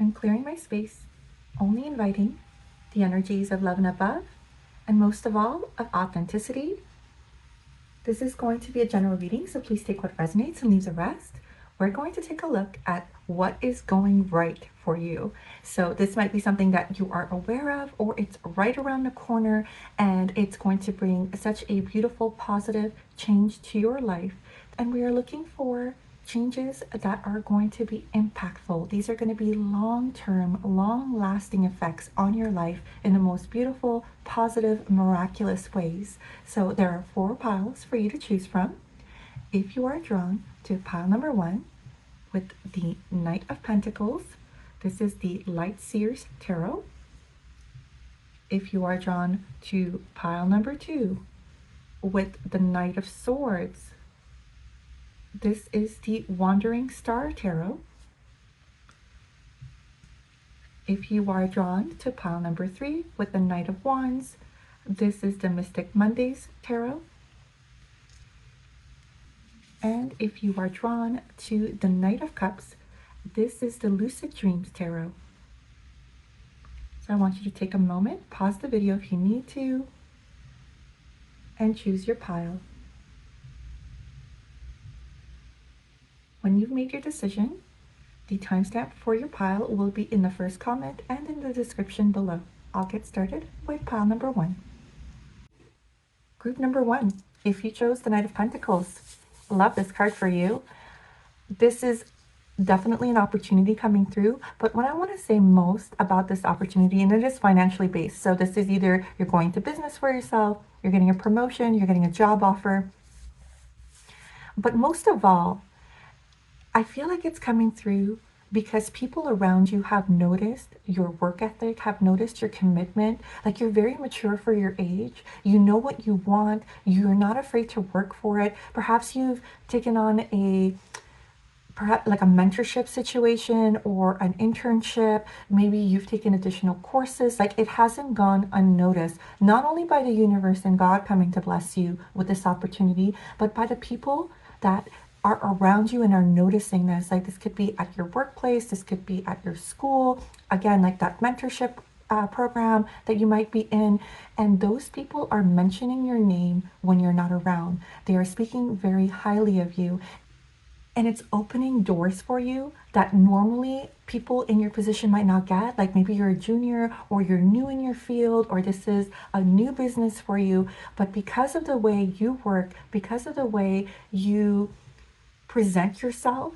I'm clearing my space, only inviting the energies of love and above, and most of all, of authenticity. This is going to be a general reading, so please take what resonates and leaves the rest. We're going to take a look at what is going right for you. So this might be something that you are aware of, or it's right around the corner, and it's going to bring such a beautiful, positive change to your life. And we are looking for changes that are going to be impactful. These are going to be long-term, long-lasting effects on your life in the most beautiful, positive, miraculous ways. So there are 4 piles for you to choose from. If you are drawn to pile number 1 with the Knight of Pentacles, this is the Light Seers Tarot. If you are drawn to pile number 2 with the Knight of Swords, this is the Wandering Star Tarot. If you are drawn to pile number 3 with the Knight of Wands, this is the Mystic Mondays Tarot. And if you are drawn to the Knight of Cups, this is the Lucid Dreams Tarot. So I want you to take a moment, pause the video if you need to, and choose your pile. When you've made your decision, the timestamp for your pile will be in the first comment and in the description below. I'll get started with pile number 1. Group number 1, if you chose the Knight of Pentacles, love this card for you. This is definitely an opportunity coming through, but what I want to say most about this opportunity, and it is financially based. So this is either you're going to business for yourself, you're getting a promotion, you're getting a job offer. But most of all, I feel like it's coming through because people around you have noticed your work ethic, have noticed your commitment. Like, you're very mature for your age. You know what you want. You're not afraid to work for it. Perhaps you've taken on perhaps like a mentorship situation or an internship. Maybe you've taken additional courses. Like, it hasn't gone unnoticed, not only by the universe and God coming to bless you with this opportunity, but by the people that are around you and are noticing this. Like, this could be at your workplace, this could be at your school, again, like that mentorship program that you might be in, and those people are mentioning your name when you're not around. They are speaking very highly of you, and it's opening doors for you that normally people in your position might not get. Like, maybe you're a junior, or you're new in your field, or this is a new business for you, but because of the way you work, because of the way you present yourself,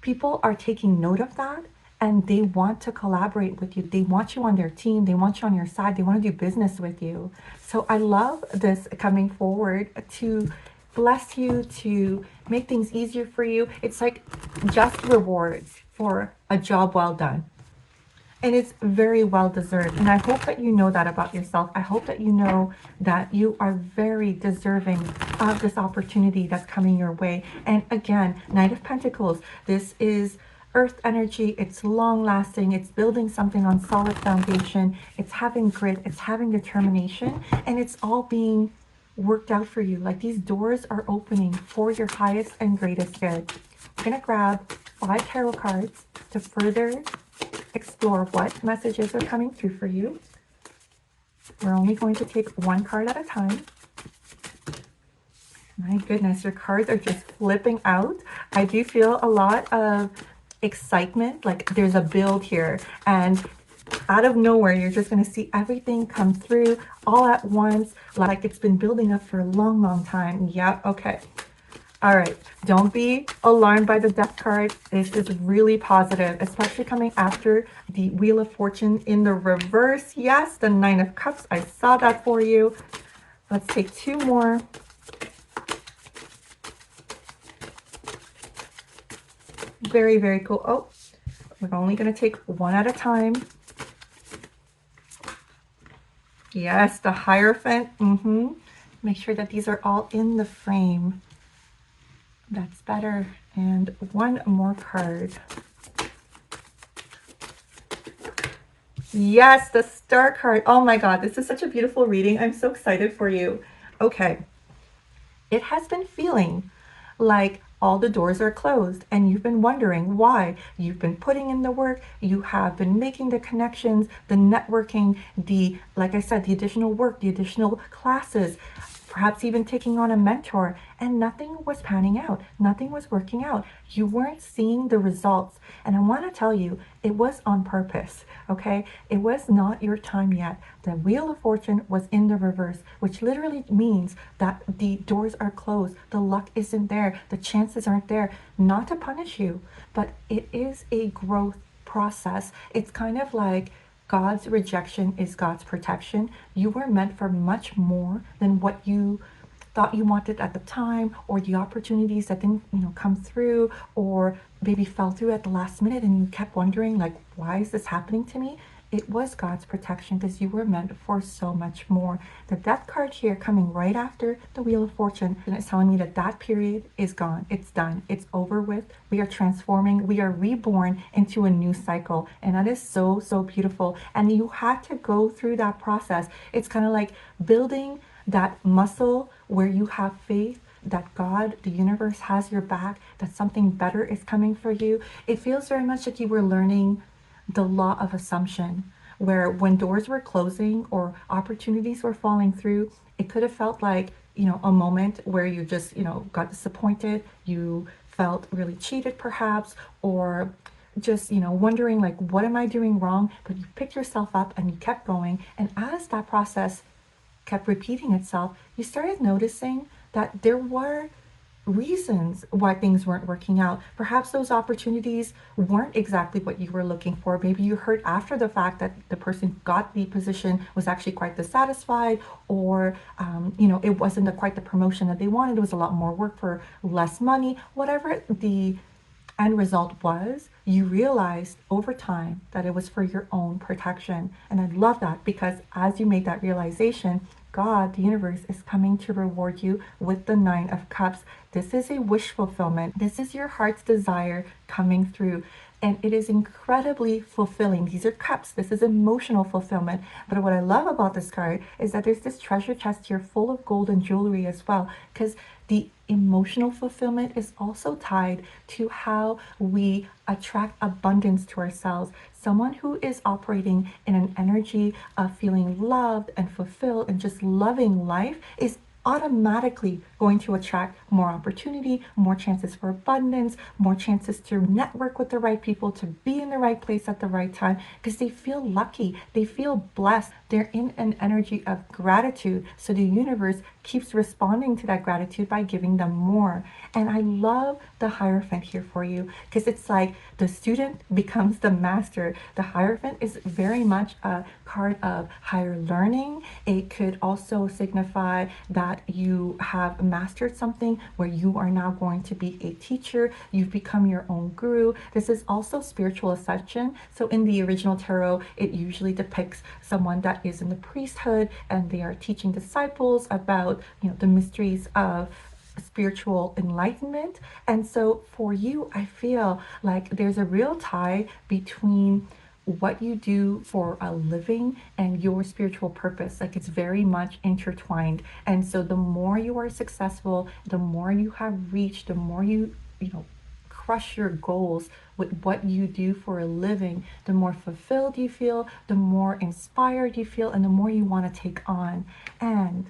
people are taking note of that, and they want to collaborate with you. They want you on their team. They want you on your side. They want to do business with you. So I love this coming forward to bless you, to make things easier for you. It's like just rewards for a job well done. And it's very well deserved. And I hope that you know that about yourself. I hope that you know that you are very deserving of this opportunity that's coming your way. And again, Knight of Pentacles, this is earth energy. It's long lasting. It's building something on solid foundation. It's having grit. It's having determination. And it's all being worked out for you. Like, these doors are opening for your highest and greatest good. I'm going to grab 5 tarot cards to further explore what messages are coming through for you. We're only going to take 1 card at a time. My goodness, your cards are just flipping out. I do feel a lot of excitement, like there's a build here, and out of nowhere you're just going to see everything come through all at once, like it's been building up for a long time. Yeah, okay. All right, don't be alarmed by the Death card. This is really positive, especially coming after the Wheel of Fortune in the reverse. Yes, the 9 of Cups. I saw that for you. Let's take 2 more. Very, very cool. Oh, we're only going to take 1 at a time. Yes, the Hierophant. Make sure that these are all in the frame. That's better. And 1 more card. Yes, the Star card. Oh my God, this is such a beautiful reading. I'm so excited for you. Okay. It has been feeling like all the doors are closed and you've been wondering why. You've been putting in the work, you have been making the connections, the networking, the, like I said, the additional work, the additional classes, perhaps even taking on a mentor, and nothing was panning out. Nothing was working out. You weren't seeing the results. And I want to tell you, it was on purpose, okay? It was not your time yet. The Wheel of Fortune was in the reverse, which literally means that the doors are closed, the luck isn't there, the chances aren't there. Not to punish you, but it is a growth process. It's kind of like God's rejection is God's protection. You were meant for much more than what you thought you wanted at the time, or the opportunities that didn't, come through, or maybe fell through at the last minute and you kept wondering, like, why is this happening to me? It was God's protection, because you were meant for so much more. The Death card here, coming right after the Wheel of Fortune, is telling me that that period is gone. It's done. It's over with. We are transforming. We are reborn into a new cycle. And that is so, so beautiful. And you had to go through that process. It's kind of like building that muscle where you have faith that God, the universe, has your back, that something better is coming for you. It feels very much like you were learning the law of assumption, where when doors were closing or opportunities were falling through, it could have felt like, a moment where you just, got disappointed, you felt really cheated perhaps, or just, wondering, like, what am I doing wrong? But you picked yourself up and you kept going. And as that process kept repeating itself, you started noticing that there were reasons why things weren't working out. Perhaps those opportunities weren't exactly what you were looking for. Maybe you heard after the fact that the person who got the position was actually quite dissatisfied, or it wasn't quite the promotion that they wanted. It was a lot more work for less money. Whatever the end result was, you realized over time that it was for your own protection. And I love that, because as you made that realization, God, the universe, is coming to reward you with the Nine of Cups. This is a wish fulfillment. This is your heart's desire coming through. And it is incredibly fulfilling. These are cups. This is emotional fulfillment. But what I love about this card is that there's this treasure chest here full of gold and jewelry as well, because the emotional fulfillment is also tied to how we attract abundance to ourselves. Someone who is operating in an energy of feeling loved and fulfilled and just loving life is automatically going to attract more opportunity, more chances for abundance, more chances to network with the right people, to be in the right place at the right time, because they feel lucky, they feel blessed, they're in an energy of gratitude. So the universe keeps responding to that gratitude by giving them more. And I love the Hierophant here for you, because it's like the student becomes the master. The Hierophant is very much a card of higher learning. It could also signify that you have mastered something, where you are now going to be a teacher. You've become your own guru. This is also spiritual ascension. So in the original tarot, it usually depicts someone that is in the priesthood and they are teaching disciples about, the mysteries of spiritual enlightenment. And so for you, I feel like there's a real tie between what you do for a living and your spiritual purpose. Like, it's very much intertwined. And so the more you are successful, the more you have reached, the more you crush your goals with what you do for a living, the more fulfilled you feel, the more inspired you feel, and the more you want to take on. And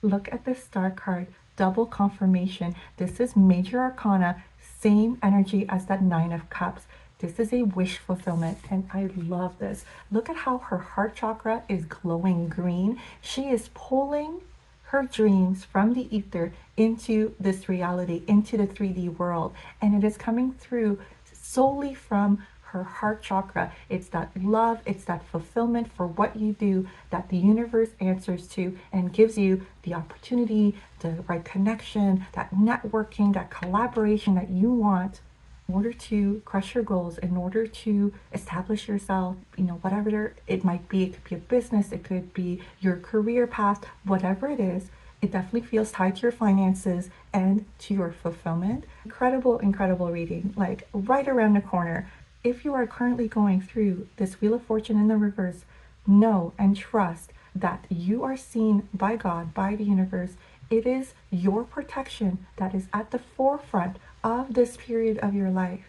look at the Star card, double confirmation. This is major arcana, same energy as that Nine of Cups. This is a wish fulfillment, and I love this. Look at how her heart chakra is glowing green. She is pulling her dreams from the ether into this reality, into the 3D world, and it is coming through solely from her heart chakra. It's that love, it's that fulfillment for what you do that the universe answers to and gives you the opportunity, the right connection, that networking, that collaboration that you want in order to crush your goals, in order to establish yourself, whatever it might be. It could be a business, it could be your career path, whatever it is. It definitely feels tied to your finances and to your fulfillment. Incredible, incredible reading, like right around the corner. If you are currently going through this Wheel of Fortune in the reverse, know and trust that you are seen by God, by the universe. It is your protection that is at the forefront of this period of your life.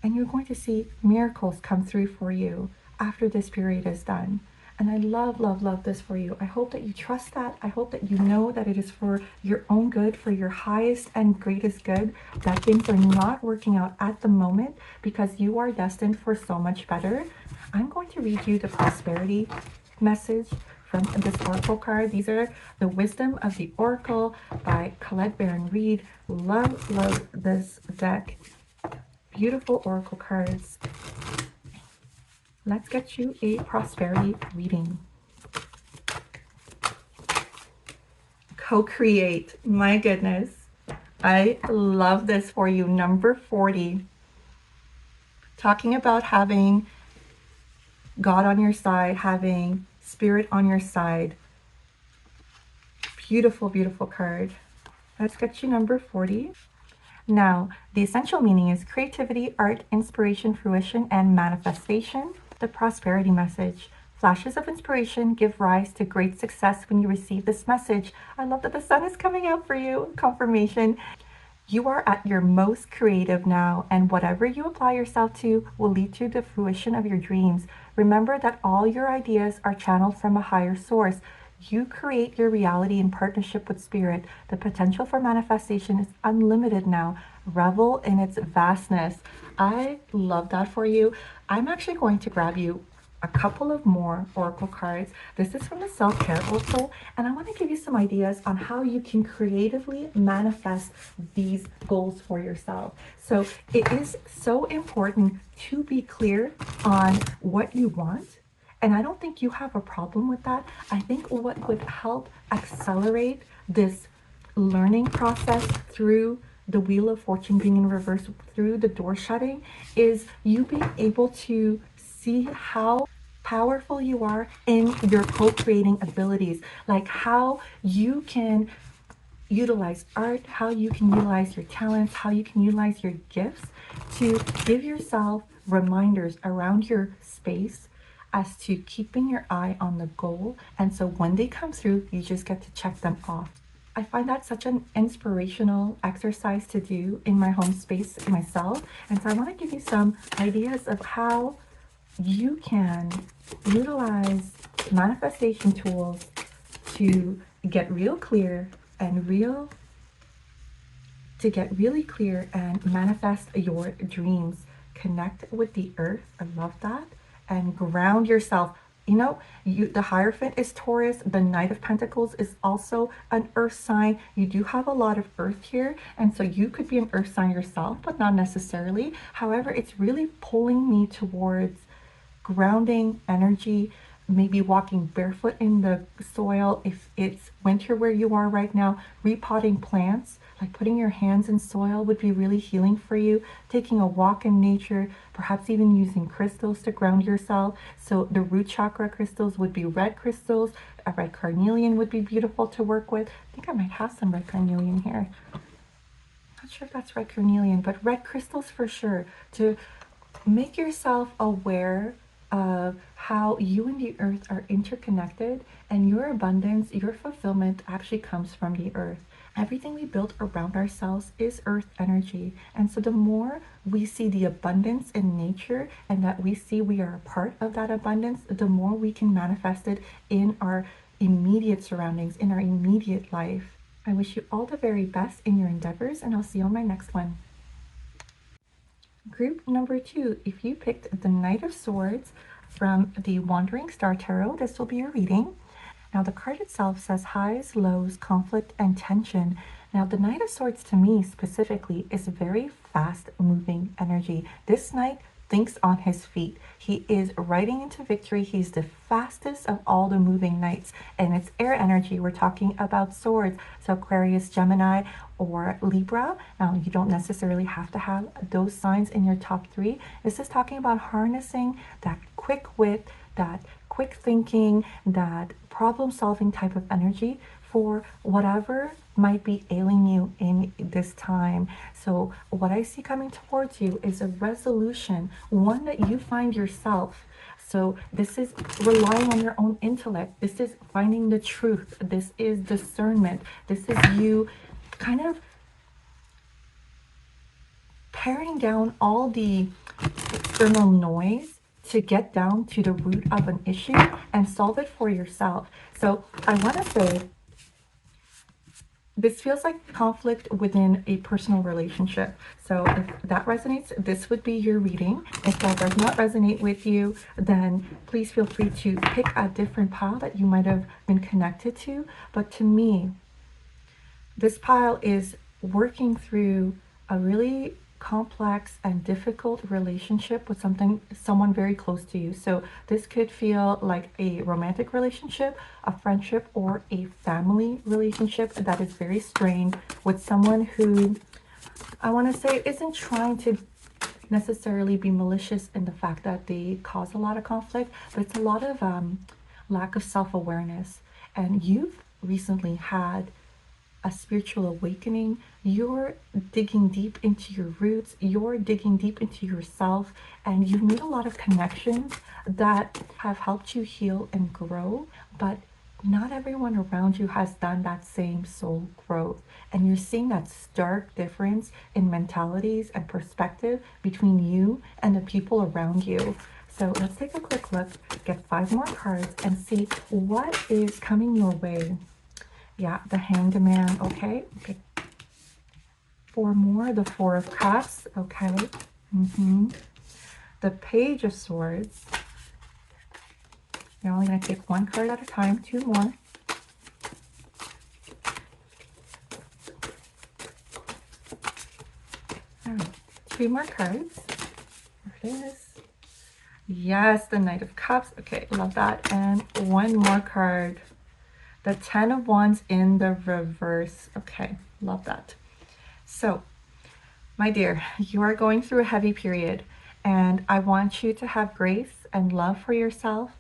And you're going to see miracles come through for you after this period is done. And I love, love, love this for you. I hope that you trust that. I hope that you know that it is for your own good, for your highest and greatest good, that things are not working out at the moment because you are destined for so much better. I'm going to read you the prosperity message from this oracle card. These are the Wisdom of the Oracle by Colette Baron Reed. Love, love this deck. Beautiful oracle cards. Let's get you a prosperity reading. Co-create. My goodness. I love this for you. Number 40. Talking about having God on your side, having spirit on your side. Beautiful, beautiful card. Let's get you number 40. Now, the essential meaning is creativity, art, inspiration, fruition, and manifestation. The prosperity message. Flashes of inspiration give rise to great success when you receive this message. I love that the sun is coming out for you. Confirmation. You are at your most creative now, and whatever you apply yourself to will lead to the fruition of your dreams. Remember that all your ideas are channeled from a higher source. You create your reality in partnership with spirit. The potential for manifestation is unlimited now. Revel in its vastness. I love that for you. I'm actually going to grab you a couple of more oracle cards. This is from the self-care oracle, and I want to give you some ideas on how you can creatively manifest these goals for yourself. So it is so important to be clear on what you want. And I don't think you have a problem with that. I think what would help accelerate this learning process through the Wheel of Fortune being in reverse, through the door shutting, is you being able to see how powerful you are in your co-creating abilities, like how you can utilize art, how you can utilize your talents, how you can utilize your gifts to give yourself reminders around your space as to keeping your eye on the goal. And so when they come through, you just get to check them off. I find that such an inspirational exercise to do in my home space myself. And so I want to give you some ideas of how you can utilize manifestation tools to get real clear and really clear and manifest your dreams. Connect with the earth. I love that. And ground yourself. You know, the Hierophant is Taurus. The Knight of Pentacles is also an earth sign. You do have a lot of earth here, and so you could be an earth sign yourself, but not necessarily. However, it's really pulling me towards grounding energy, maybe walking barefoot in the soil if it's winter where you are right now, repotting plants, like putting your hands in soil would be really healing for you, taking a walk in nature, perhaps even using crystals to ground yourself. So the root chakra crystals would be red crystals. A red carnelian would be beautiful to work with. I think I might have some red carnelian here. Not sure if that's red carnelian, but red crystals for sure, to make yourself aware of how you and the earth are interconnected, and your abundance, your fulfillment actually comes from the earth. Everything we build around ourselves is earth energy. And so the more we see the abundance in nature and that we see we are a part of that abundance, the more we can manifest it in our immediate surroundings, in our immediate life. I wish you all the very best in your endeavors, and I'll see you on my next one. Group number 2, if you picked the Knight of Swords from the Wandering Star Tarot, this will be your reading. Now the card itself says highs, lows, conflict, and tension. Now the Knight of Swords to me specifically is very fast moving energy. This knight thinks on his feet. He is riding into victory. He's the fastest of all the moving knights, and it's air energy. We're talking about swords. So Aquarius, Gemini, or Libra. Now you don't necessarily have to have those signs in your top 3. This is talking about harnessing that quick wit, that quick thinking, that problem solving type of energy for whatever might be ailing you in this time. So what I see coming towards you is a resolution, one that you find yourself. So this is relying on your own intellect. This is finding the truth. This is discernment. This is you kind of paring down all the external noise to get down to the root of an issue and solve it for yourself. So I want to say this feels like conflict within a personal relationship. So if that resonates, this would be your reading. If that does not resonate with you, then please feel free to pick a different pile that you might have been connected to. But to me, this pile is working through a really complex and difficult relationship with someone very close to you. So this could feel like a romantic relationship, a friendship, or a family relationship that is very strained with someone who, I want to say, isn't trying to necessarily be malicious in the fact that they cause a lot of conflict, but it's a lot of lack of self-awareness. And you've recently had a spiritual awakening. You're digging deep into your roots, you're digging deep into yourself, and you've made a lot of connections that have helped you heal and grow. But not everyone around you has done that same soul growth. And you're seeing that stark difference in mentalities and perspective between you and the people around you. So let's take a quick look, get 5 more cards, and see what is coming your way. Yeah, the Hanged Man, okay. 4 more, the 4 of Cups, okay. The Page of Swords. You're only going to take 1 card at a time, 2 more. All right, 2 more cards. There it is. Yes, the Knight of Cups, okay, love that. And 1 more card. The 10 of Wands in the reverse. Okay, love that. So, my dear, you are going through a heavy period, and I want you to have grace and love for yourself.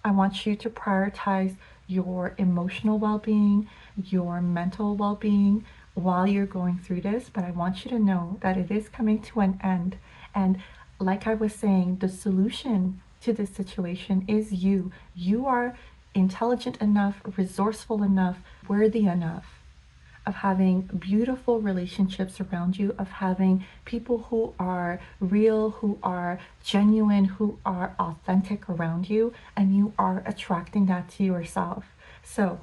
I want you to prioritize your emotional well-being, your mental well-being while you're going through this, but I want you to know that it is coming to an end. And like I was saying, the solution to this situation is you. You are intelligent enough, resourceful enough, worthy enough of having beautiful relationships around you, of having people who are real, who are genuine, who are authentic around you, and you are attracting that to yourself. So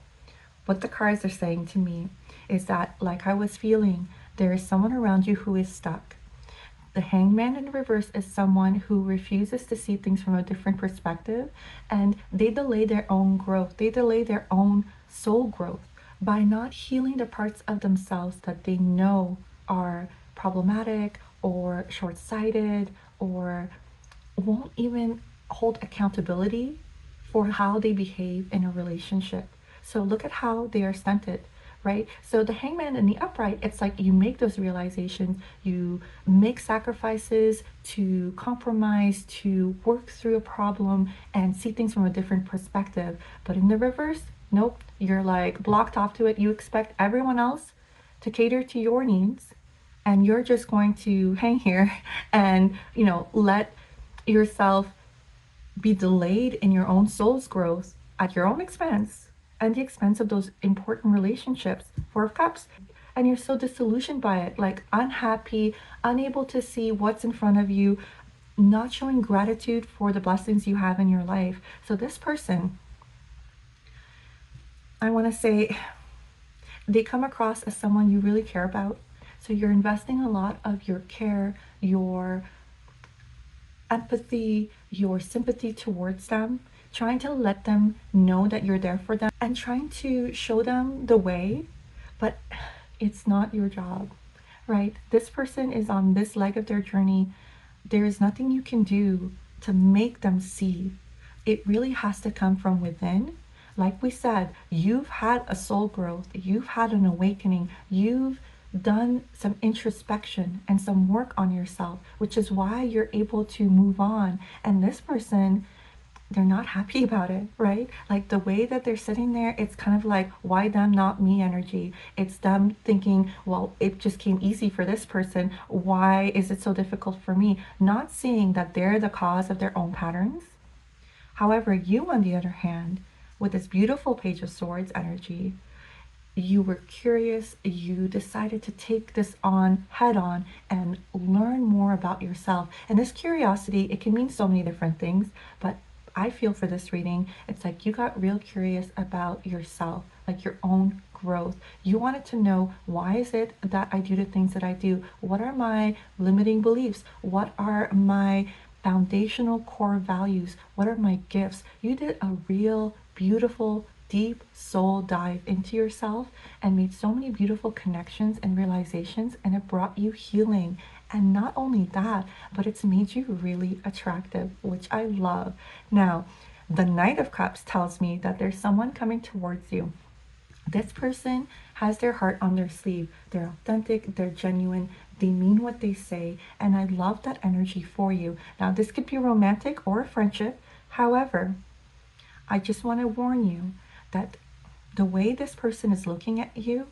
what the cards are saying to me is that, like I was feeling, there is someone around you who is stuck. The Hangman in reverse is someone who refuses to see things from a different perspective, and they delay their own growth. They delay their own soul growth by not healing the parts of themselves that they know are problematic or short-sighted, or won't even hold accountability for how they behave in a relationship. So look at how they are stunted, right? So the Hangman in the upright, it's like you make those realizations, you make sacrifices to compromise, to work through a problem and see things from a different perspective. But in the reverse, nope, you're like blocked off to it. You expect everyone else to cater to your needs, and you're just going to hang here and, let yourself be delayed in your own soul's growth at your own expense and the expense of those important relationships. 4 of Cups. And you're so disillusioned by it, like unhappy, unable to see what's in front of you, not showing gratitude for the blessings you have in your life. So this person, I want to say, they come across as someone you really care about. So you're investing a lot of your care, your empathy, your sympathy towards them, trying to let them know that you're there for them and trying to show them the way, but it's not your job, right? This person is on this leg of their journey. There is nothing you can do to make them see. It really has to come from within. Like we said, you've had a soul growth, you've had an awakening, you've done some introspection and some work on yourself, which is why you're able to move on. And this person, they're not happy about it, right? Like the way that they're sitting there, it's kind of like, why them, not me energy. It's them thinking, well, it just came easy for this person. Why is it so difficult for me? Not seeing that they're the cause of their own patterns. However, you, on the other hand, with this beautiful Page of Swords energy, you were curious, you decided to take this on head on and learn more about yourself. And this curiosity, it can mean so many different things, but I feel for this reading, it's like you got real curious about yourself, like your own growth. You wanted to know, why is it that I do the things that I do? What are my limiting beliefs? What are my foundational core values? What are my gifts? You did a real beautiful deep soul dive into yourself and made so many beautiful connections and realizations, and it brought you healing. And not only that, but it's made you really attractive, which I love. Now, the Knight of Cups tells me that there's someone coming towards you. This person has their heart on their sleeve. They're authentic, they're genuine, they mean what they say, and I love that energy for you. Now, this could be romantic or a friendship. However, I just want to warn you that the way this person is looking at you,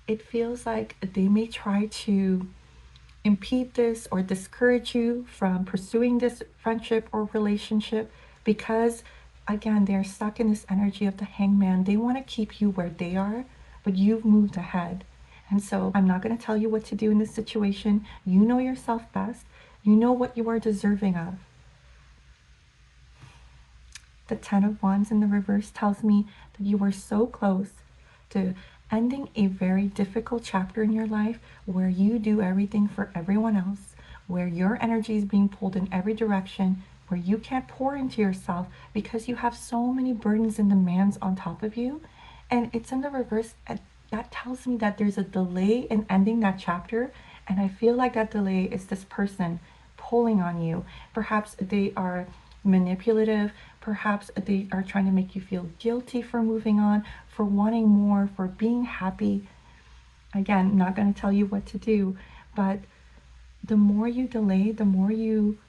it feels like they may try to impede this or discourage you from pursuing this friendship or relationship because, again, they're stuck in this energy of the hangman. They want to keep you where they are, but you've moved ahead. And so I'm not going to tell you what to do in this situation. You know yourself best. You know what you are deserving of. The Ten of Wands in the reverse tells me that you are so close to ending a very difficult chapter in your life where you do everything for everyone else, where your energy is being pulled in every direction, where you can't pour into yourself because you have so many burdens and demands on top of you. And it's in the reverse. And that tells me that there's a delay in ending that chapter. And I feel like that delay is this person pulling on you. Perhaps they are manipulative. Perhaps they are trying to make you feel guilty for moving on, for wanting more, for being happy. Again, not going to tell you what to do, but the more you delay, the more you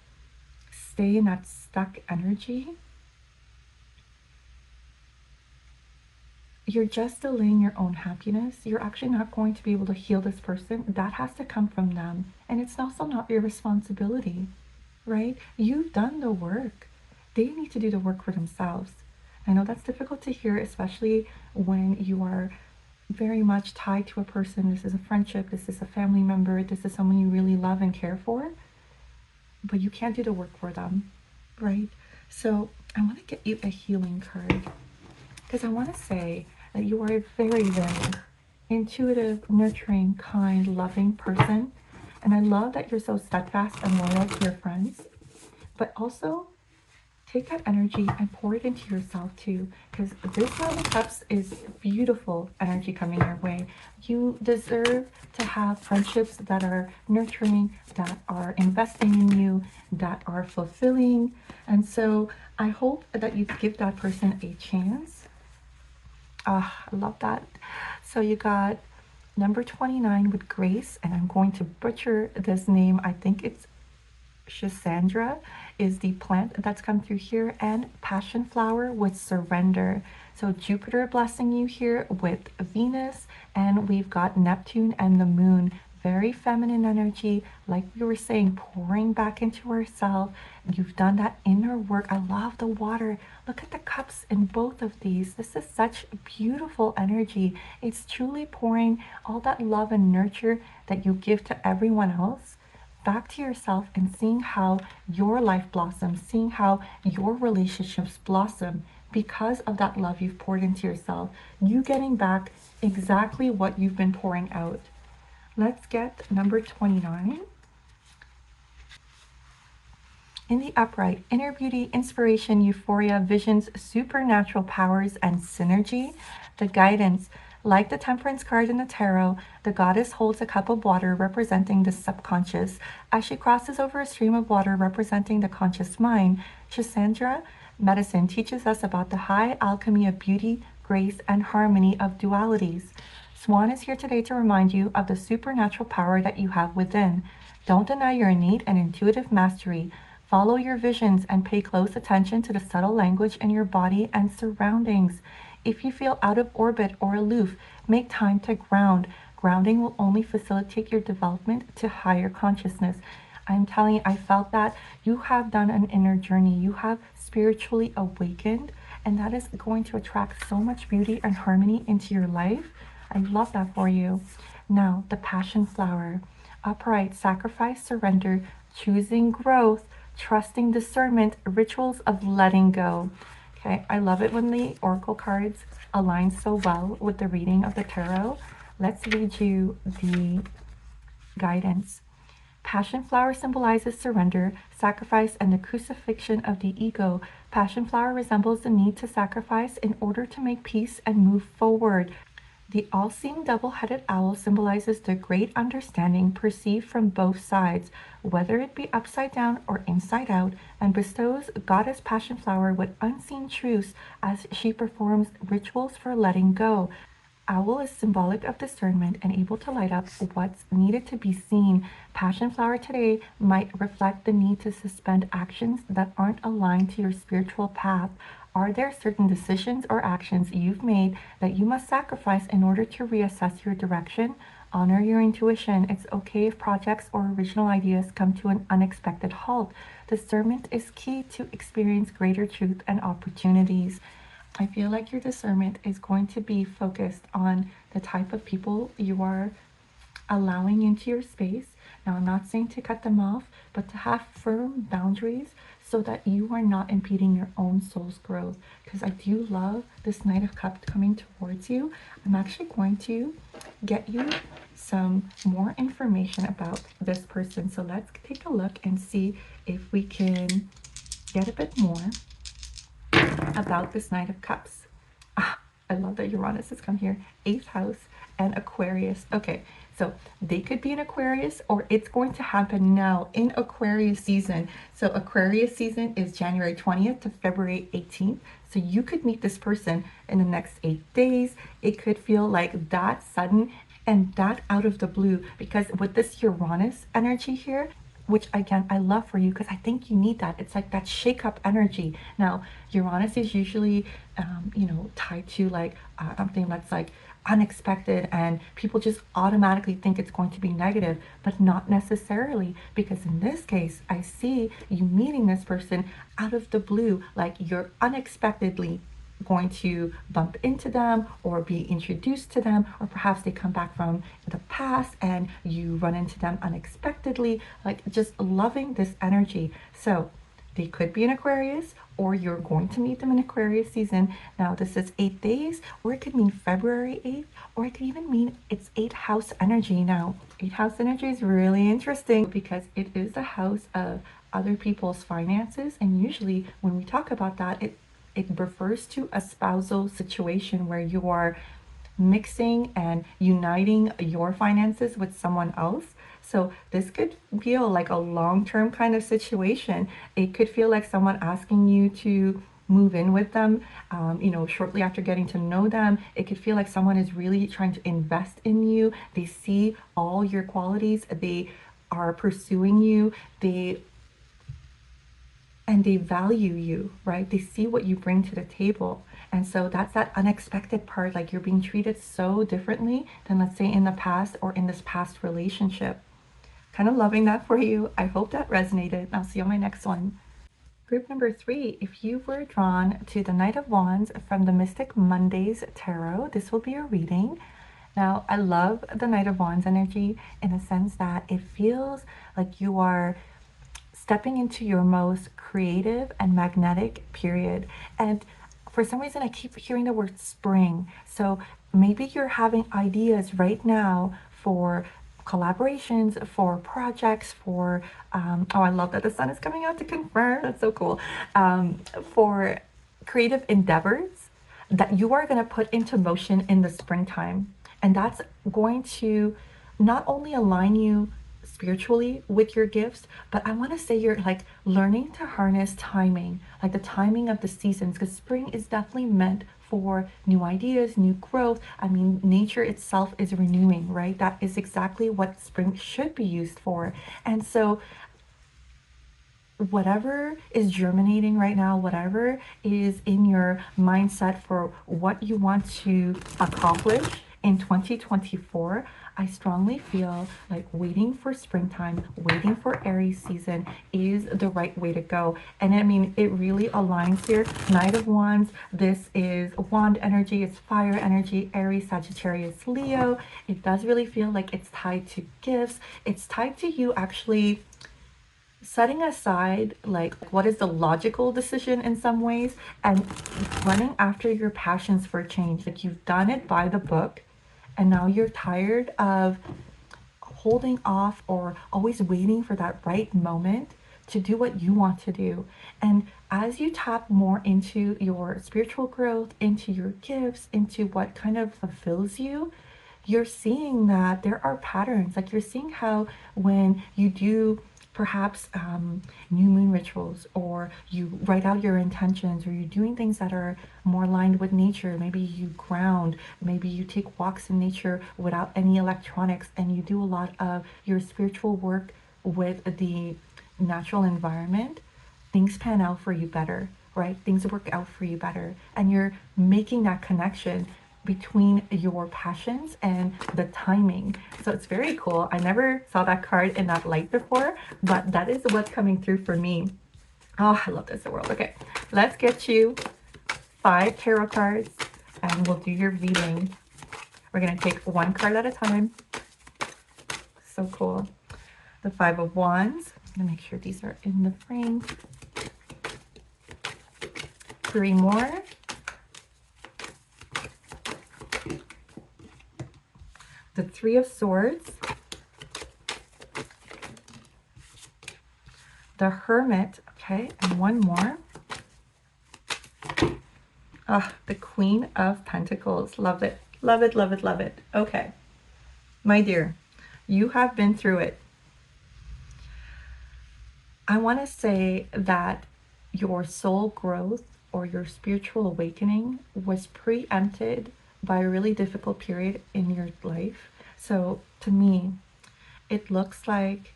stay in that stuck energy, you're just delaying your own happiness. You're actually not going to be able to heal this person. That has to come from them. And it's also not your responsibility, right? You've done the work. They need to do the work for themselves. I know that's difficult to hear, especially when you are very much tied to a person. This is a friendship, this is a family member, this is someone you really love and care for, but you can't do the work for them, right? So I want to get you a healing card because I want to say that you are a very, very intuitive, nurturing, kind, loving person. And I love that you're so steadfast and loyal to your friends, but also take that energy and pour it into yourself too, because this Nine of Cups is beautiful energy coming your way. You deserve to have friendships that are nurturing, that are investing in you, that are fulfilling. And so I hope that you give that person a chance. I love that. So you got number 29 with Grace, and I'm going to butcher this name. I think it's Shisandra is the plant that's come through here, and Passion Flower with Surrender. So Jupiter blessing you here with Venus, and we've got Neptune and the Moon. Very feminine energy, like we were saying, pouring back into ourselves. You've done that inner work. I love the water. Look at the cups in both of these. This is such beautiful energy. It's truly pouring all that love and nurture that you give to everyone else back to yourself, and seeing how your life blossoms, seeing how your relationships blossom because of that love you've poured into yourself. You getting back exactly what you've been pouring out. Let's get number 29. In the upright, inner beauty, inspiration, euphoria, visions, supernatural powers, and synergy. The guidance, like the Temperance card in the tarot, the goddess holds a cup of water representing the subconscious. As she crosses over a stream of water representing the conscious mind, Shisandra medicine teaches us about the high alchemy of beauty, grace, and harmony of dualities. Swan is here today to remind you of the supernatural power that you have within. Don't deny your innate and intuitive mastery. Follow your visions and pay close attention to the subtle language in your body and surroundings. If you feel out of orbit or aloof, make time to ground. Grounding will only facilitate your development to higher consciousness. I'm telling you, I felt that you have done an inner journey. You have spiritually awakened, and that is going to attract so much beauty and harmony into your life. I love that for you. Now, the passion flower. Upright, sacrifice, surrender, choosing growth, trusting discernment, rituals of letting go. Okay, I love it when the oracle cards align so well with the reading of the tarot. Let's read you the guidance. Passion flower symbolizes surrender, sacrifice, and the crucifixion of the ego. Passion flower resembles the need to sacrifice in order to make peace and move forward. The all-seeing double-headed owl symbolizes the great understanding perceived from both sides, whether it be upside down or inside out, and bestows Goddess Passion Flower with unseen truths as she performs rituals for letting go. Owl is symbolic of discernment and able to light up what's needed to be seen. Passion flower today might reflect the need to suspend actions that aren't aligned to your spiritual path. Are there certain decisions or actions you've made that you must sacrifice in order to reassess your direction? Honor your intuition. It's okay if projects or original ideas come to an unexpected halt. Discernment is key to experience greater truth and opportunities. I feel like your discernment is going to be focused on the type of people you are allowing into your space. Now, I'm not saying to cut them off, but to have firm boundaries so that you are not impeding your own soul's growth. Because I do love this Knight of Cups coming towards you. I'm actually going to get you some more information about this person. So let's take a look and see if we can get a bit more about this Knight of Cups. Ah, I love that Uranus has come here. 8th house and Aquarius. Okay, so they could be an Aquarius or it's going to happen now in Aquarius season. So Aquarius season is January 20th to February 18th. So you could meet this person in the next 8 days. It could feel like that sudden and that out of the blue, because with this Uranus energy here, which again I love for you because I think you need that. It's like that shake up energy. Now, Uranus is usually, tied to like something that's like unexpected, and people just automatically think it's going to be negative, but not necessarily, because in this case, I see you meeting this person out of the blue, like you're unexpectedly going to bump into them or be introduced to them, or perhaps they come back from the past and you run into them unexpectedly, like just loving this energy. So they could be an Aquarius or you're going to meet them in Aquarius season. Now this is 8 days, or it could mean February 8th, or it could even mean it's 8th house energy. Now 8th house energy is really interesting because it is the house of other people's finances, and usually when we talk about that, it refers to a spousal situation where you are mixing and uniting your finances with someone else. So this could feel like a long-term kind of situation. It could feel like someone asking you to move in with them, shortly after getting to know them. It could feel like someone is really trying to invest in you. They see all your qualities. They are pursuing you. They value you, right? They see what you bring to the table. And so that's that unexpected part, like you're being treated so differently than, let's say, in the past or in this past relationship. Kind of loving that for you. I hope that resonated. I'll see you on my next one. Group number 3, if you were drawn to the Knight of Wands from the Mystic Mondays Tarot, this will be a reading. Now, I love the Knight of Wands energy in the sense that it feels like you are stepping into your most creative and magnetic period. And for some reason, I keep hearing the word spring. So maybe you're having ideas right now for collaborations, for projects, for, oh, I love that the sun is coming out to confirm. That's so cool. For creative endeavors that you are going to put into motion in the springtime. And that's going to not only align you spiritually with your gifts, but I want to say you're like learning to harness timing, like the timing of the seasons, because spring is definitely meant for new ideas, new growth. I mean, nature itself is renewing, right? That is exactly what spring should be used for. And so whatever is germinating right now, whatever is in your mindset for what you want to accomplish in 2024, I strongly feel like waiting for springtime, waiting for Aries season is the right way to go. And I mean, it really aligns here. Knight of Wands, this is wand energy, it's fire energy, Aries, Sagittarius, Leo. It does really feel like it's tied to gifts. It's tied to you actually setting aside like what is the logical decision in some ways and running after your passions for change. Like you've done it by the book and now you're tired of holding off or always waiting for that right moment to do what you want to do. And as you tap more into your spiritual growth, into your gifts, into what kind of fulfills you, you're seeing that there are patterns. Like you're seeing how when you do perhaps new moon rituals, or you write out your intentions, or you're doing things that are more aligned with nature, maybe you ground, maybe you take walks in nature without any electronics, and you do a lot of your spiritual work with the natural environment, things pan out for you better, right? Things work out for you better. And you're making that connection between your passions and the timing. So it's very cool. I never saw that card in that light before, but that is what's coming through for me. Oh, I love this world. Okay, let's get you 5 tarot cards and we'll do your reading. We're going to take one card at a time. So cool. The 5 of Wands. I'm going to make sure these are in the frame. 3 more. The 3 of Swords. The Hermit. Okay, and one more. Ah, the Queen of Pentacles. Love it. Love it, love it, love it. Okay, my dear, you have been through it. I want to say that your soul growth or your spiritual awakening was preempted by a really difficult period in your life. So to me, it looks like,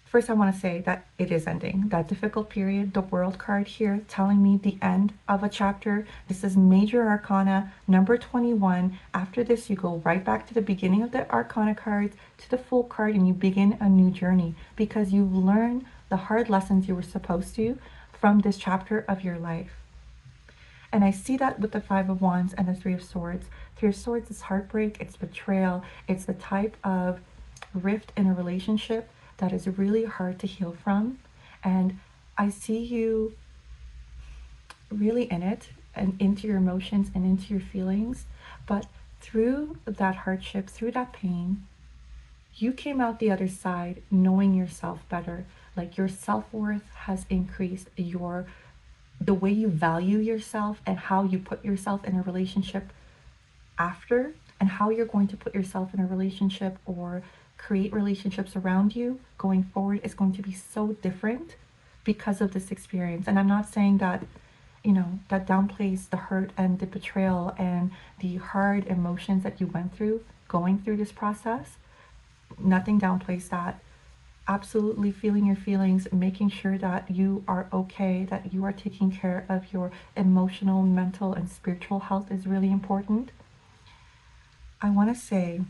first I want to say that it is ending. That difficult period, the World card here telling me the end of a chapter. This is Major Arcana number 21. After this, you go right back to the beginning of the Arcana cards, to the full card, and you begin a new journey because you've learned the hard lessons you were supposed to from this chapter of your life. And I see that with the 5 of Wands and the 3 of Swords. 3 of Swords is heartbreak, it's betrayal, it's the type of rift in a relationship that is really hard to heal from. And I see you really in it and into your emotions and into your feelings. But through that hardship, through that pain, you came out the other side knowing yourself better. Like your self-worth has increased, the way you value yourself and how you put yourself in a relationship after, and how you're going to put yourself in a relationship or create relationships around you going forward is going to be so different because of this experience. And I'm not saying that, you know, that downplays the hurt and the betrayal and the hard emotions that you went through going through this process. Nothing downplays that. Absolutely feeling your feelings, making sure that you are okay, that you are taking care of your emotional, mental, and spiritual health is really important. I want to say,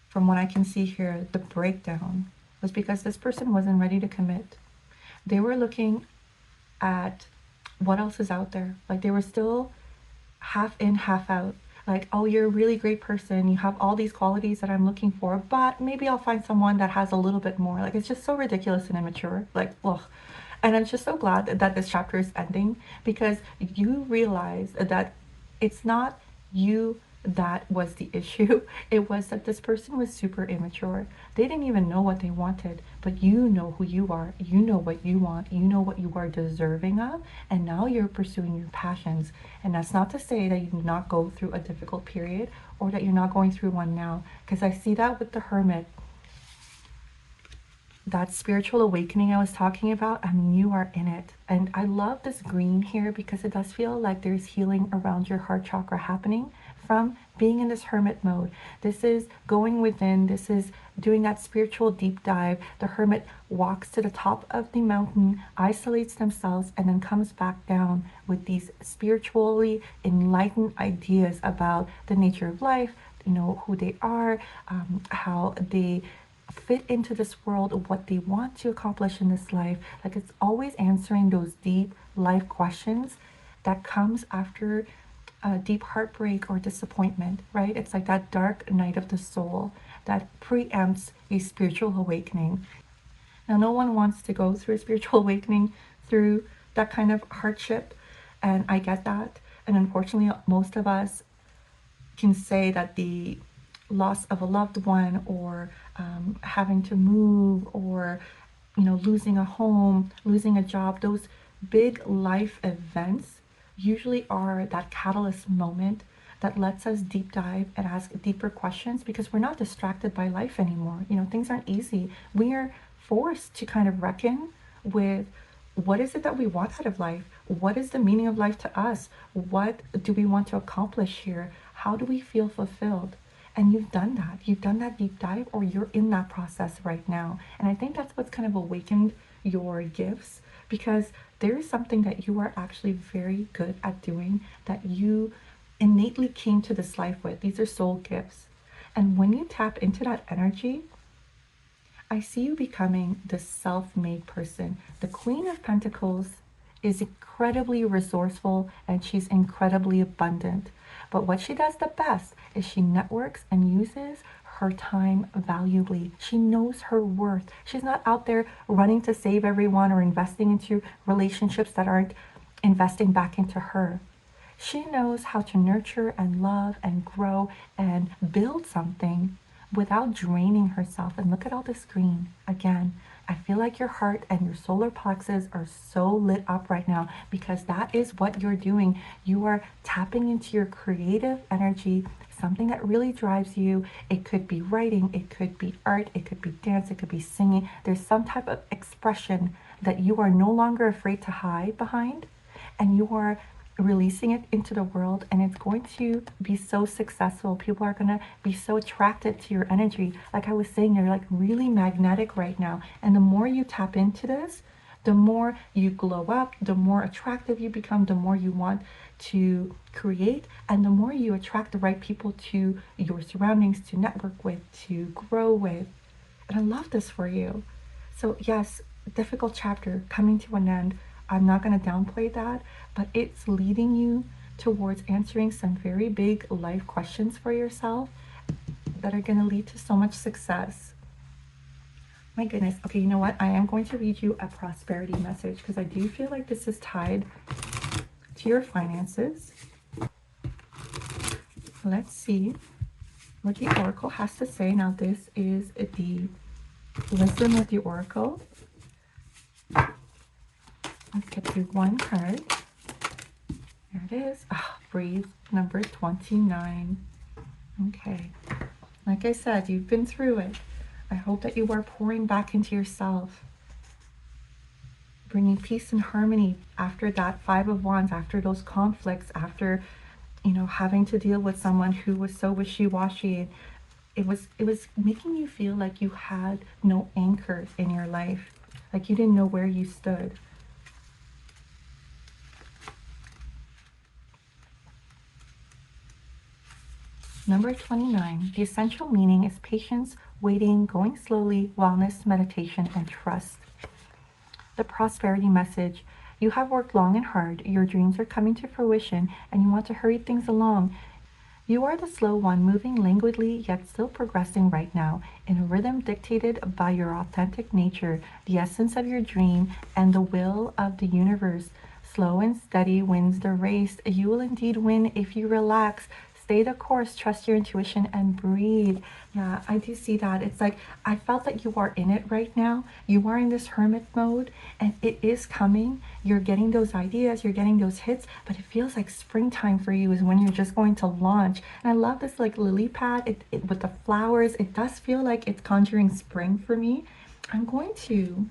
from what I can see here, the breakdown was because this person wasn't ready to commit. They were looking at what else is out there. Like they were still half in, half out. Like, oh, you're a really great person. You have all these qualities that I'm looking for, but maybe I'll find someone that has a little bit more. Like, it's just so ridiculous and immature. Like, ugh. And I'm just so glad that this chapter is ending because you realize that it's not you that was the issue. It was that this person was super immature. They didn't even know what they wanted, but you know who you are. You know what you want. You know what you are deserving of. And now you're pursuing your passions. And that's not to say that you do not go through a difficult period or that you're not going through one now. Because I see that with the Hermit. That spiritual awakening I was talking about, I mean, you are in it. And I love this green here because it does feel like there's healing around your heart chakra happening from being in this hermit mode. This is going within, this is doing that spiritual deep dive. The hermit walks to the top of the mountain, isolates themselves, and then comes back down with these spiritually enlightened ideas about the nature of life, you know, who they are, how they fit into this world, what they want to accomplish in this life. Like it's always answering those deep life questions that comes after a deep heartbreak or disappointment, right? It's like that dark night of the soul that preempts a spiritual awakening. Now, no one wants to go through a spiritual awakening through that kind of hardship, and I get that. And unfortunately, most of us can say that the loss of a loved one, or having to move, or you know, losing a home, losing a job, those big life events usually are that catalyst moment that lets us deep dive and ask deeper questions, because we're not distracted by life anymore. You know, things aren't easy. We are forced to kind of reckon with what is it that we want out of life? What is the meaning of life to us? What do we want to accomplish here? How do we feel fulfilled? And you've done that. You've done that deep dive, or you're in that process right now. And I think that's what's kind of awakened your gifts, because there is something that you are actually very good at doing, that you innately came to this life with. These are soul gifts. And when you tap into that energy, I see you becoming the self-made person. The Queen of Pentacles is incredibly resourceful and she's incredibly abundant. But what she does the best is she networks and uses her time valuably. She knows her worth. She's not out there running to save everyone or investing into relationships that aren't investing back into her. She knows how to nurture and love and grow and build something without draining herself. And look at all this green. Again, I feel like your heart and your solar plexus are so lit up right now, because that is what you're doing. You are tapping into your creative energy, something that really drives you. It could be writing, it could be art, it could be dance, it could be singing. There's some type of expression that you are no longer afraid to hide behind, and you are releasing it into the world, and it's going to be so successful. People are going to be so attracted to your energy. Like I was saying, you're like really magnetic right now, and the more you tap into this, the more you glow up, the more attractive you become, the more you want to create, and the more you attract the right people to your surroundings to network with, to grow with. And I love this for you. So yes, difficult chapter coming to an end. I'm not going to downplay that, but it's leading you towards answering some very big life questions for yourself that are going to lead to so much success. My goodness. Okay, you know what? I am going to read you a prosperity message, because I do feel like this is tied to your finances. Let's see what the Oracle has to say. Now, this is the Wisdom of the Oracle. Let's get through one card. There it is. Breathe, number 29. Okay. Like I said, you've been through it. I hope that you are pouring back into yourself, bringing peace and harmony after that Five of Wands, after those conflicts, after, you know, having to deal with someone who was so wishy-washy. It was making you feel like you had no anchor in your life, like you didn't know where you stood. Number 29, the essential meaning is patience, waiting, going slowly, wellness, meditation, and trust. The prosperity message: you have worked long and hard, your dreams are coming to fruition, and you want to hurry things along. You are the slow one, moving languidly yet still progressing right now, in a rhythm dictated by your authentic nature, the essence of your dream, and the will of the universe. Slow and steady wins the race. You will indeed win if you relax. Stay the course, trust your intuition, and breathe. Yeah, I do see that. It's like, I felt that you are in it right now. You are in this hermit mode, and it is coming. You're getting those ideas, you're getting those hits, but it feels like springtime for you is when you're just going to launch. And I love this like lily pad with the flowers. It does feel like it's conjuring spring for me. I'm going to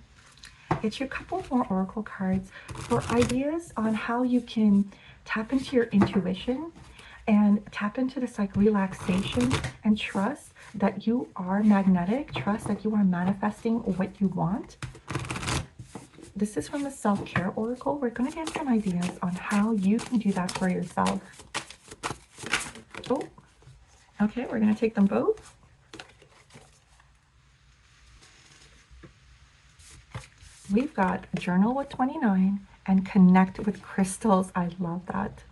get you a couple more oracle cards for ideas on how you can tap into your intuition and tap into this like relaxation and trust that you are magnetic, trust that you are manifesting what you want. This is from the Self-Care Oracle. We're going to get some ideas on how you can do that for yourself. Oh, Okay, we're going to take them both. We've got Journal with 29 and Connect with Crystals. I love that.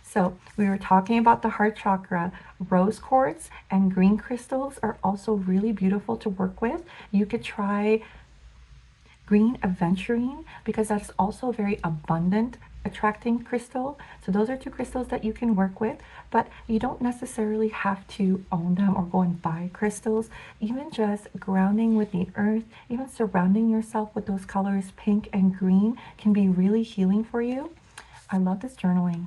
So we were talking about the heart chakra. Rose quartz and green crystals are also really beautiful to work with. You could try green aventurine because that's also a very abundant attracting crystal. So those are two crystals that you can work with, but you don't necessarily have to own them or go and buy crystals. Even just grounding with the earth, even surrounding yourself with those colors pink and green can be really healing for you. I love this journaling.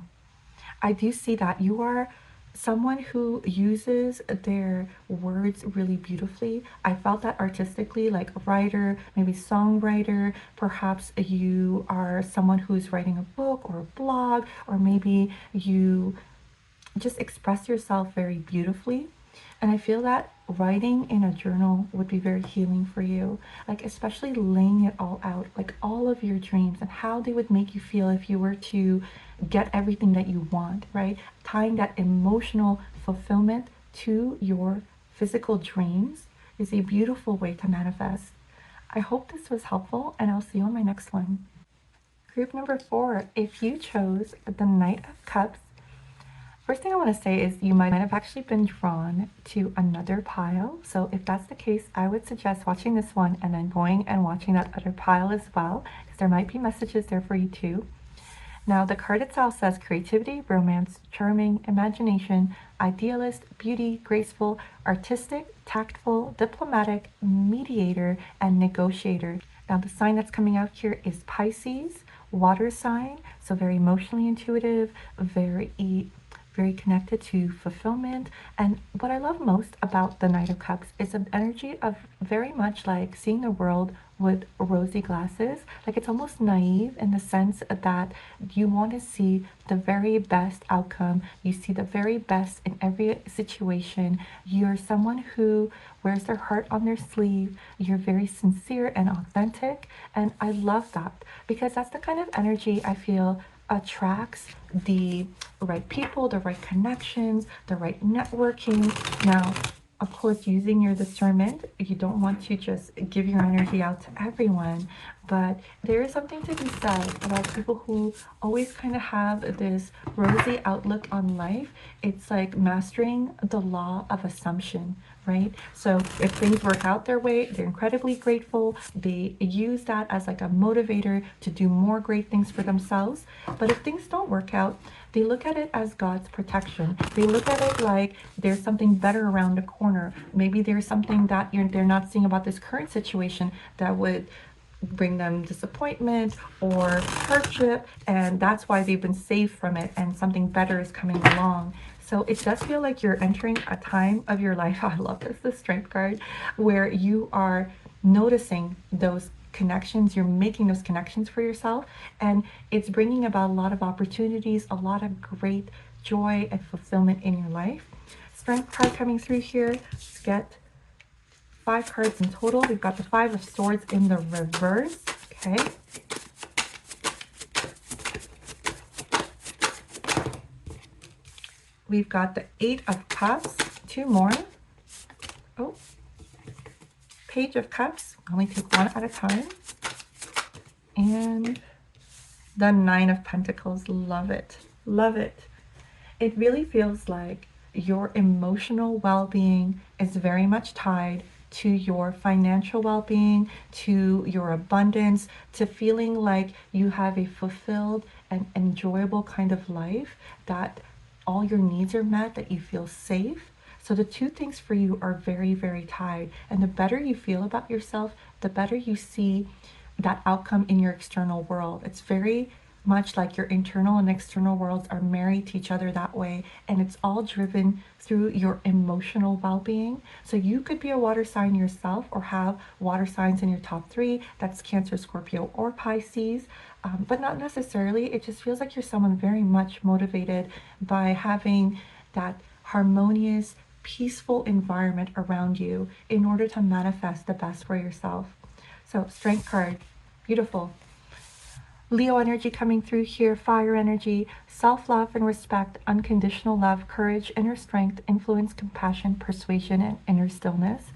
I do see that you are someone who uses their words really beautifully. I felt that artistically, like a writer, maybe songwriter. Perhaps you are someone who's writing a book or a blog, or maybe you just express yourself very beautifully. And I feel that writing in a journal would be very healing for you, like especially laying it all out, like all of your dreams and how they would make you feel if you were to get everything that you want, right? Tying that emotional fulfillment to your physical dreams is a beautiful way to manifest. I hope this was helpful, and I'll see you on my next one. Group number 4, if you chose the Knight of Cups, first thing I want to say is you might have actually been drawn to another pile. So if that's the case, I would suggest watching this one and then going and watching that other pile as well, because there might be messages there for you too. Now, the card itself says creativity, romance, charming, imagination, idealist, beauty, graceful, artistic, tactful, diplomatic, mediator, and negotiator. Now, the sign that's coming out here is Pisces, water sign, so very emotionally intuitive, very connected to fulfillment. And what I love most about the Knight of Cups is an energy of very much like seeing the world with rosy glasses. Like it's almost naive in the sense that you want to see the very best outcome. You see the very best in every situation. You're someone who wears their heart on their sleeve. You're very sincere and authentic. And I love that because that's the kind of energy I feel attracts the right people, the right connections, the right networking. Now, of course, using your discernment, you don't want to just give your energy out to everyone, but there is something to be said about people who always kind of have this rosy outlook on life. It's like mastering the law of assumption, right? So if things work out their way, they're incredibly grateful. They use that as like a motivator to do more great things for themselves. But if things don't work out, they look at it as God's protection. They look at it like there's something better around the corner. Maybe there's something that they're not seeing about this current situation that would bring them disappointment or hardship, and that's why they've been saved from it and something better is coming along. So it does feel like you're entering a time of your life, I love this, the Strength card, where you are noticing those connections, you're making those connections for yourself, and it's bringing about a lot of opportunities, a lot of great joy and fulfillment in your life. Strength card coming through here. Let's get 5 cards in total. We've got the 5 of Swords in the reverse. Okay. We've got the 8 of Cups. 2 more. Oh. Page of Cups. Only take one at a time. And the 9 of Pentacles. Love it. Love it. It really feels like your emotional well-being is very much tied to your financial well-being, to your abundance, to feeling like you have a fulfilled and enjoyable kind of life, that all your needs are met, that you feel safe. So the two things for you are very, very tied. And the better you feel about yourself, the better you see that outcome in your external world. It's very much like your internal and external worlds are married to each other that way, and it's all driven through your emotional well-being. So you could be a water sign yourself or have water signs in your top 3. That's Cancer, Scorpio, or Pisces, but not necessarily. It just feels like you're someone very much motivated by having that harmonious, peaceful environment around you in order to manifest the best for yourself. So Strength card, beautiful. Leo energy coming through here, fire energy, self-love and respect, unconditional love, courage, inner strength, influence, compassion, persuasion, and inner stillness.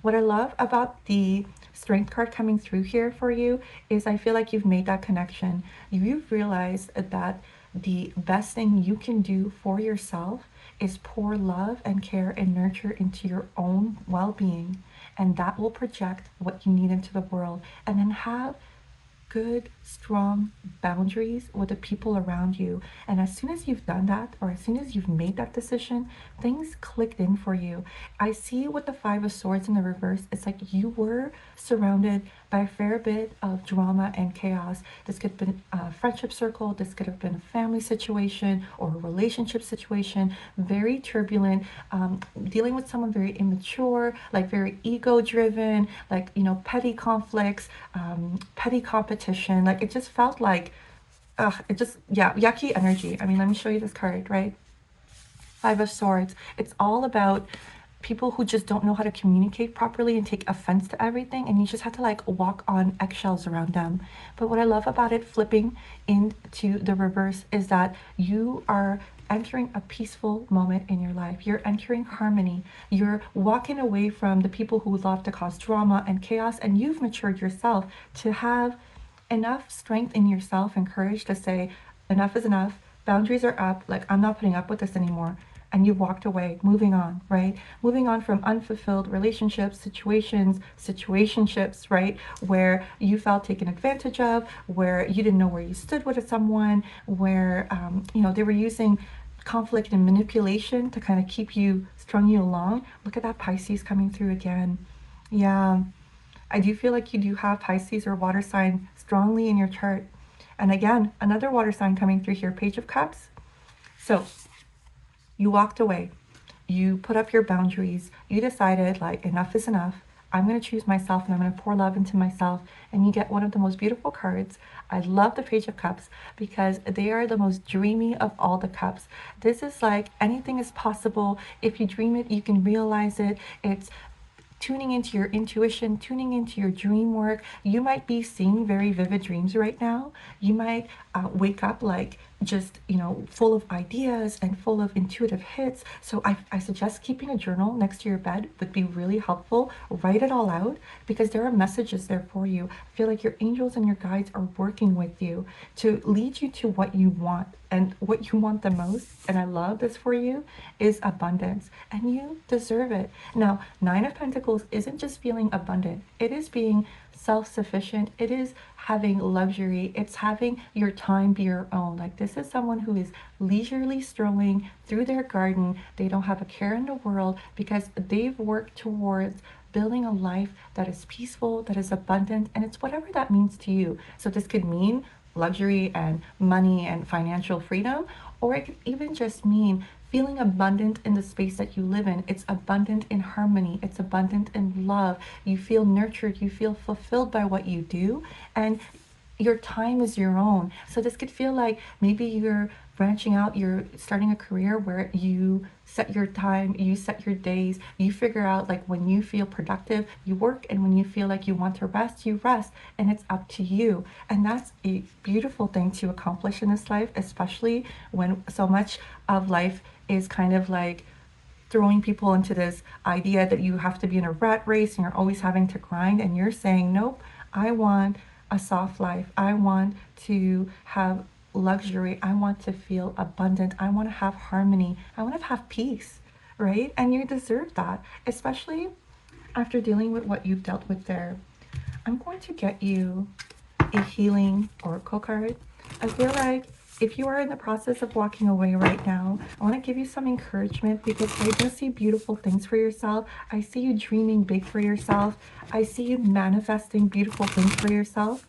What I love about the strength card coming through here for you is I feel like you've made that connection. You've realized that the best thing you can do for yourself is pour love and care and nurture into your own well-being, and that will project what you need into the world. And then have good, strong boundaries with the people around you. And as soon as you've done that, or as soon as you've made that decision, things clicked in for you. I see with the Five of Swords in the reverse, it's like you were surrounded by a fair bit of drama and chaos. This could have been a friendship circle, this could have been a family situation or a relationship situation, very turbulent, dealing with someone very immature, like very ego driven, like, you know, petty conflicts, petty competition. Like it just felt like, it just, yeah, yucky energy. I mean, let me show you this card, right? Five of Swords. It's all about people who just don't know how to communicate properly and take offense to everything, and you just have to like walk on eggshells around them. But what I love about it flipping into the reverse is that you are entering a peaceful moment in your life. You're entering harmony. You're walking away from the people who love to cause drama and chaos, and you've matured yourself to have enough strength in yourself and courage to say enough is enough, boundaries are up, like I'm not putting up with this anymore. And you walked away, moving on, right? Moving on from unfulfilled relationships, situations, situationships, right? Where you felt taken advantage of, where you didn't know where you stood with someone, where, you know, they were using conflict and manipulation to kind of keep you, strung you along. Look at that Pisces coming through again. Yeah, I do feel like you do have Pisces or water sign strongly in your chart. And again, another water sign coming through here, Page of Cups. So you walked away. You put up your boundaries. You decided like enough is enough. I'm going to choose myself and I'm going to pour love into myself. And you get one of the most beautiful cards. I love the Page of Cups because they are the most dreamy of all the cups. This is like anything is possible. If you dream it, you can realize it. It's tuning into your intuition, tuning into your dream work. You might be seeing very vivid dreams right now. You might wake up like just, you know, full of ideas and full of intuitive hits. So I suggest keeping a journal next to your bed would be really helpful. Write it all out because there are messages there for you. I feel like your angels and your guides are working with you to lead you to what you want. And what you want the most, and I love this for you, is abundance. And you deserve it. Now, Nine of Pentacles isn't just feeling abundant. It is being self-sufficient. It is having luxury. It's having your time be your own. Like this is someone who is leisurely strolling through their garden. They don't have a care in the world because they've worked towards building a life that is peaceful, that is abundant, and it's whatever that means to you. So this could mean luxury and money and financial freedom, or it could even just mean feeling abundant in the space that you live in. It's abundant in harmony, it's abundant in love. You feel nurtured, you feel fulfilled by what you do, and your time is your own. So this could feel like maybe you're branching out, you're starting a career where you set your time, you set your days, you figure out like when you feel productive, you work, and when you feel like you want to rest, you rest, and it's up to you. And that's a beautiful thing to accomplish in this life, especially when so much of life is kind of like throwing people into this idea that you have to be in a rat race and you're always having to grind, and you're saying, nope, I want a soft life. I want to have luxury. I want to feel abundant. I want to have harmony. I want to have peace, right? And you deserve that, especially after dealing with what you've dealt with there. I'm going to get you a healing oracle card. I feel like if you are in the process of walking away right now, I want to give you some encouragement because I do see beautiful things for yourself. I see you dreaming big for yourself. I see you manifesting beautiful things for yourself.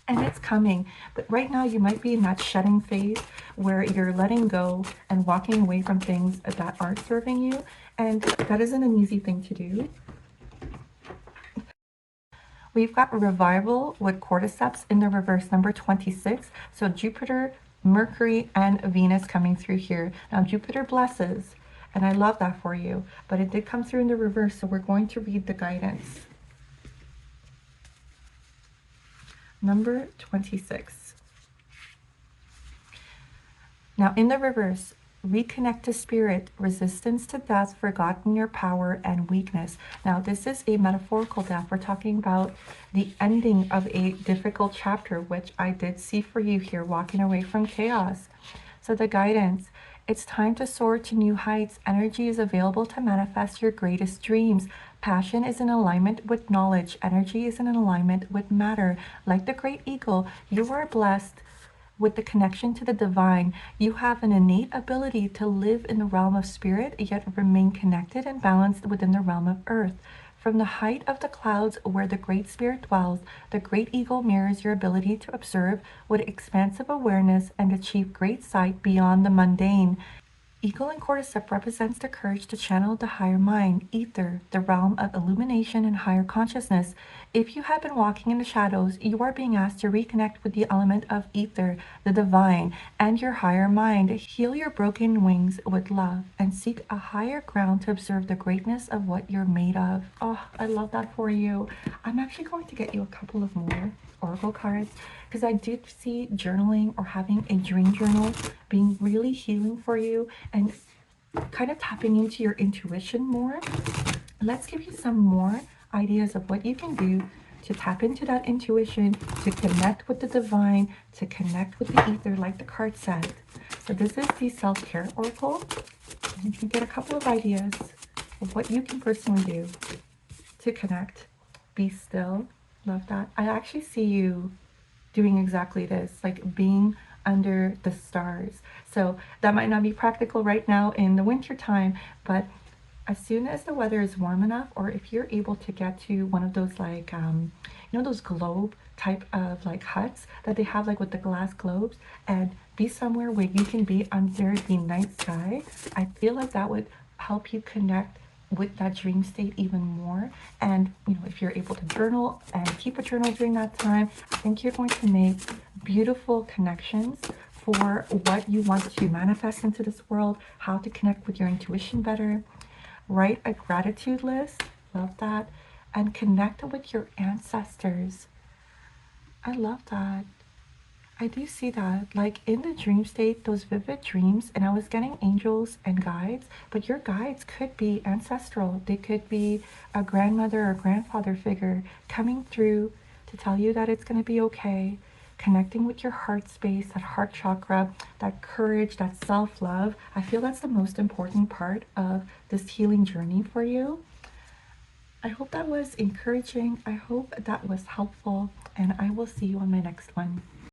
And it's coming. But right now you might be in that shedding phase where you're letting go and walking away from things that aren't serving you. And that isn't an easy thing to do. We've got revival with cordyceps in the reverse, number 26. So Jupiter, Mercury, and Venus coming through here. Now Jupiter blesses, and I love that for you, but it did come through in the reverse, so we're going to read the guidance. Number 26. Now, in the reverse, reconnect to spirit, resistance to death, forgotten your power and weakness. Now, this is a metaphorical death. We're talking about the ending of a difficult chapter, which I did see for you here, walking away from chaos. So the guidance, it's time to soar to new heights. Energy is available to manifest your greatest dreams. Passion is in alignment with knowledge. Energy is in alignment with matter. Like the great eagle, you are blessed with the connection to the divine. You have an innate ability to live in the realm of spirit, yet remain connected and balanced within the realm of earth. From the height of the clouds where the Great Spirit dwells, the great eagle mirrors your ability to observe with expansive awareness and achieve great sight beyond the mundane. Eagle and cordyceps represents the courage to channel the higher mind, ether, the realm of illumination and higher consciousness. If you have been walking in the shadows, you are being asked to reconnect with the element of ether, the divine, and your higher mind. Heal your broken wings with love and seek a higher ground to observe the greatness of what you're made of. Oh, I love that for you. I'm actually going to get you a couple of more oracle cards because I did see journaling or having a dream journal being really healing for you and kind of tapping into your intuition more. Let's give you some more ideas of what you can do to tap into that intuition, to connect with the divine, to connect with the ether, like the card said. So this is the self-care oracle. And you can get a couple of ideas of what you can personally do to connect. Be still. Love that. I actually see you doing exactly this, like being under the stars. So that might not be practical right now in the winter time, but as soon as the weather is warm enough, or if you're able to get to one of those like those globe type of like huts that they have like with the glass globes, and be somewhere where you can be under the night sky, I feel like that would help you connect with that dream state even more. And if you're able to journal and keep a journal during that time, I think you're going to make beautiful connections for what you want to manifest into this world, how to connect with your intuition better. Write a gratitude list, love that, and connect with your ancestors. I love that. I do see that, like in the dream state, those vivid dreams, and I was getting angels and guides, but your guides could be ancestral. They could be a grandmother or grandfather figure coming through to tell you that it's going to be okay, connecting with your heart space, that heart chakra, that courage, that self-love. I feel that's the most important part of this healing journey for you. I hope that was encouraging. I hope that was helpful, and I will see you on my next one.